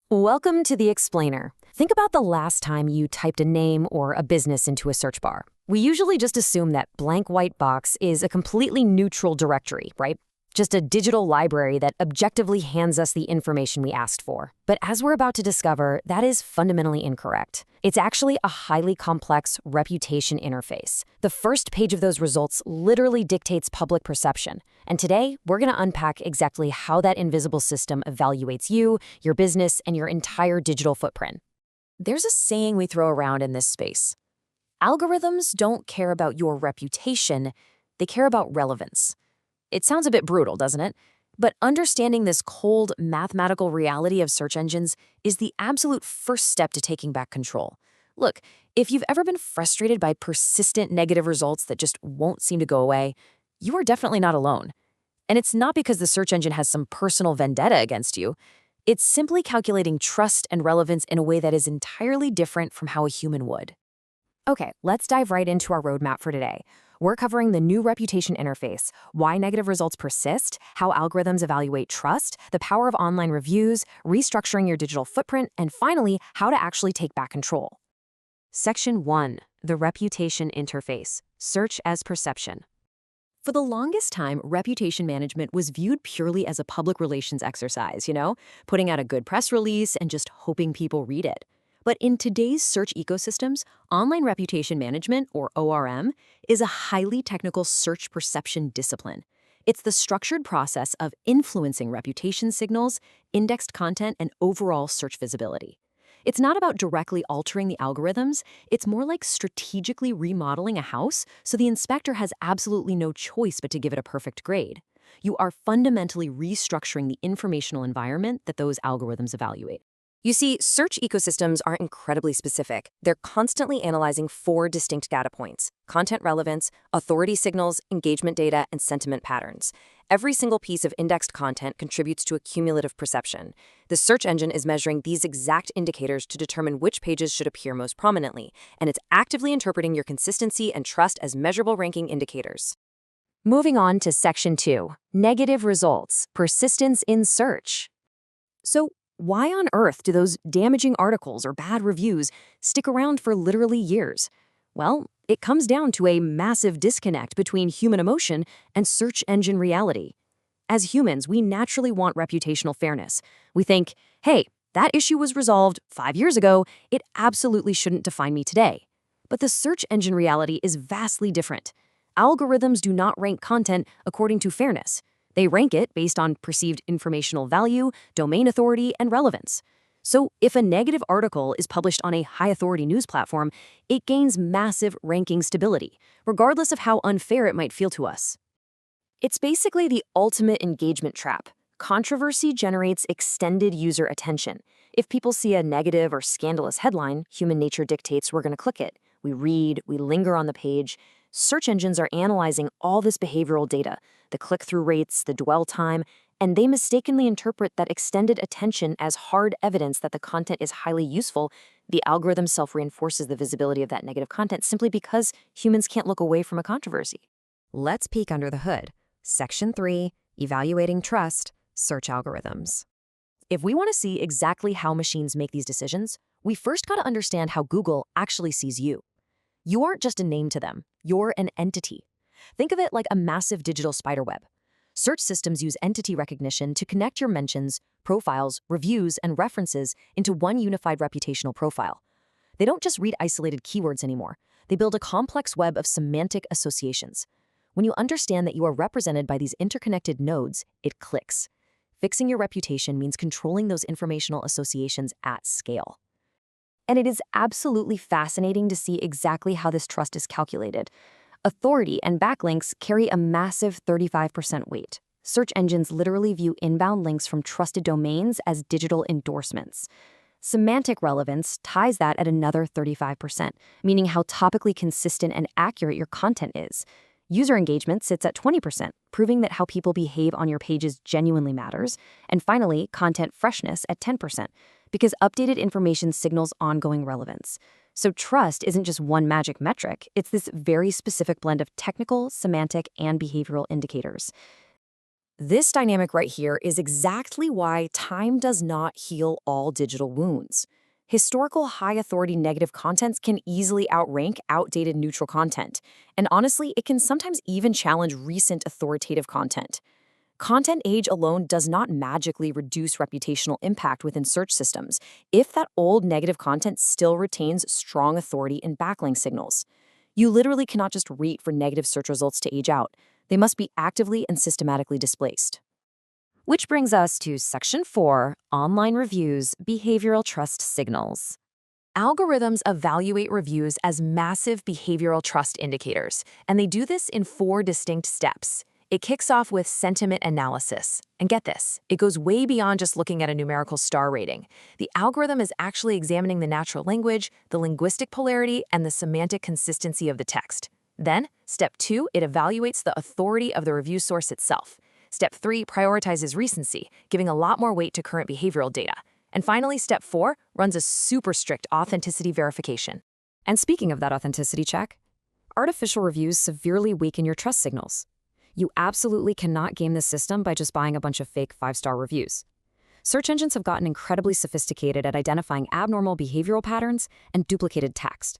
Welcome to the Explainer. Think about the last time you typed a name or a business into a search bar. We usually just assume that blank white box is a completely neutral directory, right? Just a digital library that objectively hands us the information we asked for. But as we're about to discover, that is fundamentally incorrect. It's actually a highly complex reputation interface. The first page of those results literally dictates public perception. And today, we're going to unpack exactly how that invisible system evaluates you, your business, and your entire digital footprint. There's a saying we throw around in this space. Algorithms don't care about your reputation, they care about relevance. It sounds a bit brutal, doesn't it? But understanding this cold, mathematical reality of search engines is the absolute first step to taking back control. Look, if you've ever been frustrated by persistent negative results that just won't seem to go away, you are definitely not alone. And it's not because the search engine has some personal vendetta against you. It's simply calculating trust and relevance in a way that is entirely different from how a human would. Okay, let's dive right into our roadmap for today. We're covering the new reputation interface, why negative results persist, how algorithms evaluate trust, the power of online reviews, restructuring your digital footprint, and finally, how to actually take back control. Section 1. The reputation interface. Search as perception. For the longest time, reputation management was viewed purely as a public relations exercise, putting out a good press release and just hoping people read it. But in today's search ecosystems, online reputation management, or ORM, is a highly technical search perception discipline. It's the structured process of influencing reputation signals, indexed content, and overall search visibility. It's not about directly altering the algorithms, it's more like strategically remodeling a house so the inspector has absolutely no choice but to give it a perfect grade. You are fundamentally restructuring the informational environment that those algorithms evaluate. You see, search ecosystems are incredibly specific. They're constantly analyzing 4 distinct data points: content relevance, authority signals, engagement data, and sentiment patterns. Every single piece of indexed content contributes to a cumulative perception. The search engine is measuring these exact indicators to determine which pages should appear most prominently, and it's actively interpreting your consistency and trust as measurable ranking indicators. Moving on to Section 2, Negative Results, Persistence in Search. So, why on earth do those damaging articles or bad reviews stick around for literally years? Well, it comes down to a massive disconnect between human emotion and search engine reality. As humans, we naturally want reputational fairness. We think, hey, that issue was resolved 5 years ago, it absolutely shouldn't define me today. But the search engine reality is vastly different. Algorithms do not rank content according to fairness. They rank it based on perceived informational value, domain authority, and relevance. So if a negative article is published on a high-authority news platform, it gains massive ranking stability, regardless of how unfair it might feel to us. It's basically the ultimate engagement trap. Controversy generates extended user attention. If people see a negative or scandalous headline, human nature dictates we're going to click it. We read, we linger on the page. Search engines are analyzing all this behavioral data, the click-through rates, the dwell time, and they mistakenly interpret that extended attention as hard evidence that the content is highly useful. The algorithm self-reinforces the visibility of that negative content simply because humans can't look away from a controversy. Let's peek under the hood. Section 3, Evaluating Trust, Search Algorithms. If we want to see exactly how machines make these decisions, we first got to understand how Google actually sees you. You aren't just a name to them, you're an entity. Think of it like a massive digital spiderweb. Search systems use entity recognition to connect your mentions, profiles, reviews, and references into one unified reputational profile. They don't just read isolated keywords anymore. They build a complex web of semantic associations. When you understand that you are represented by these interconnected nodes, it clicks. Fixing your reputation means controlling those informational associations at scale. And it is absolutely fascinating to see exactly how this trust is calculated. Authority and backlinks carry a massive 35% weight. Search engines literally view inbound links from trusted domains as digital endorsements. Semantic relevance ties that at another 35%, meaning how topically consistent and accurate your content is. User engagement sits at 20%, proving that how people behave on your pages genuinely matters. And finally, content freshness at 10%, because updated information signals ongoing relevance. So trust isn't just one magic metric, it's this very specific blend of technical, semantic, and behavioral indicators. This dynamic right here is exactly why time does not heal all digital wounds. Historical high-authority negative contents can easily outrank outdated neutral content, and honestly, it can sometimes even challenge recent authoritative content. Content age alone does not magically reduce reputational impact within search systems if that old negative content still retains strong authority in backlink signals. You literally cannot just wait for negative search results to age out. They must be actively and systematically displaced. Which brings us to Section 4, Online Reviews, Behavioral Trust Signals. Algorithms evaluate reviews as massive behavioral trust indicators, and they do this in 4 distinct steps. It kicks off with sentiment analysis. And get this, it goes way beyond just looking at a numerical star rating. The algorithm is actually examining the natural language, the linguistic polarity, and the semantic consistency of the text. Then, step 2, it evaluates the authority of the review source itself. Step 3 prioritizes recency, giving a lot more weight to current behavioral data. And finally, step 4 runs a super strict authenticity verification. And speaking of that authenticity check, artificial reviews severely weaken your trust signals. You absolutely cannot game the system by just buying a bunch of fake 5-star reviews. Search engines have gotten incredibly sophisticated at identifying abnormal behavioral patterns and duplicated text.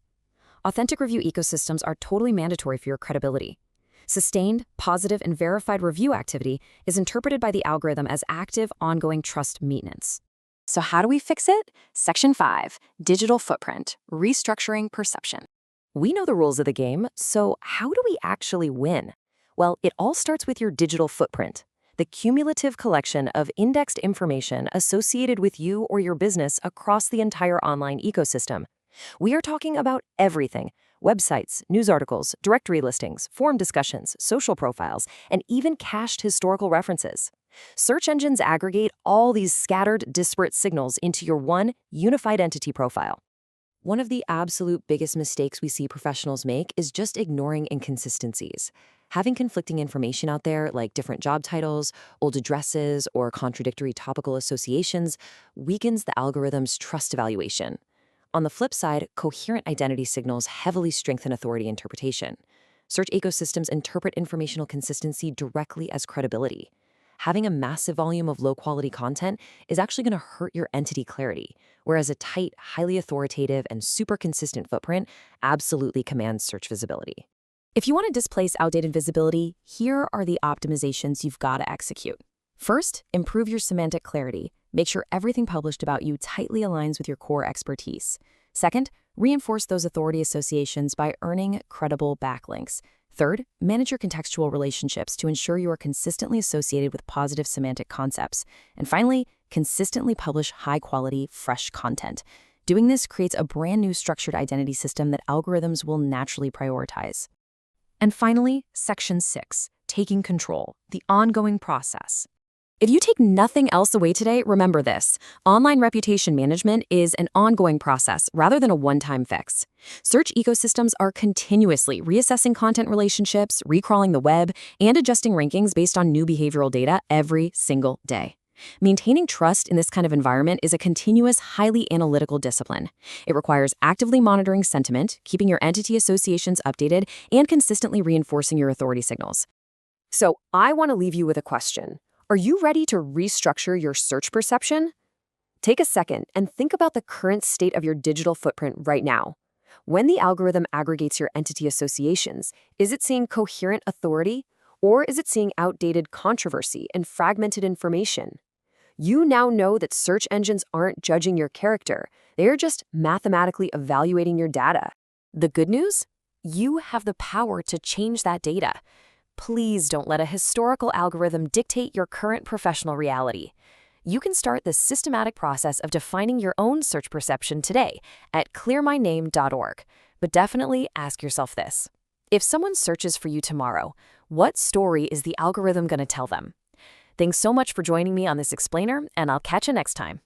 Authentic review ecosystems are totally mandatory for your credibility. Sustained, positive, and verified review activity is interpreted by the algorithm as active, ongoing trust maintenance. So how do we fix it? Section 5, Digital Footprint, Restructuring Perception. We know the rules of the game, so how do we actually win? Well, it all starts with your digital footprint, the cumulative collection of indexed information associated with you or your business across the entire online ecosystem. We are talking about everything: websites, news articles, directory listings, forum discussions, social profiles, and even cached historical references. Search engines aggregate all these scattered, disparate signals into your one unified entity profile. One of the absolute biggest mistakes we see professionals make is just ignoring inconsistencies. Having conflicting information out there, like different job titles, old addresses, or contradictory topical associations, weakens the algorithm's trust evaluation. On the flip side, coherent identity signals heavily strengthen authority interpretation. Search ecosystems interpret informational consistency directly as credibility. Having a massive volume of low-quality content is actually going to hurt your entity clarity, whereas a tight, highly authoritative, and super consistent footprint absolutely commands search visibility. If you want to displace outdated visibility, here are the optimizations you've got to execute. First, improve your semantic clarity. Make sure everything published about you tightly aligns with your core expertise. Second, reinforce those authority associations by earning credible backlinks. Third, manage your contextual relationships to ensure you are consistently associated with positive semantic concepts. And finally, consistently publish high-quality, fresh content. Doing this creates a brand new structured identity system that algorithms will naturally prioritize. And finally, Section 6, Taking Control, the ongoing process. If you take nothing else away today, remember this: online reputation management is an ongoing process rather than a one-time fix. Search ecosystems are continuously reassessing content relationships, recrawling the web, and adjusting rankings based on new behavioral data every single day. Maintaining trust in this kind of environment is a continuous, highly analytical discipline. It requires actively monitoring sentiment, keeping your entity associations updated, and consistently reinforcing your authority signals. So I want to leave you with a question. Are you ready to restructure your search perception? Take a second and think about the current state of your digital footprint right now. When the algorithm aggregates your entity associations, is it seeing coherent authority, or is it seeing outdated controversy and fragmented information? You now know that search engines aren't judging your character. They're just mathematically evaluating your data. The good news? You have the power to change that data. Please don't let a historical algorithm dictate your current professional reality. You can start the systematic process of defining your own search perception today at clearmyname.org. But definitely ask yourself this: if someone searches for you tomorrow, what story is the algorithm going to tell them? Thanks so much for joining me on this explainer, and I'll catch you next time.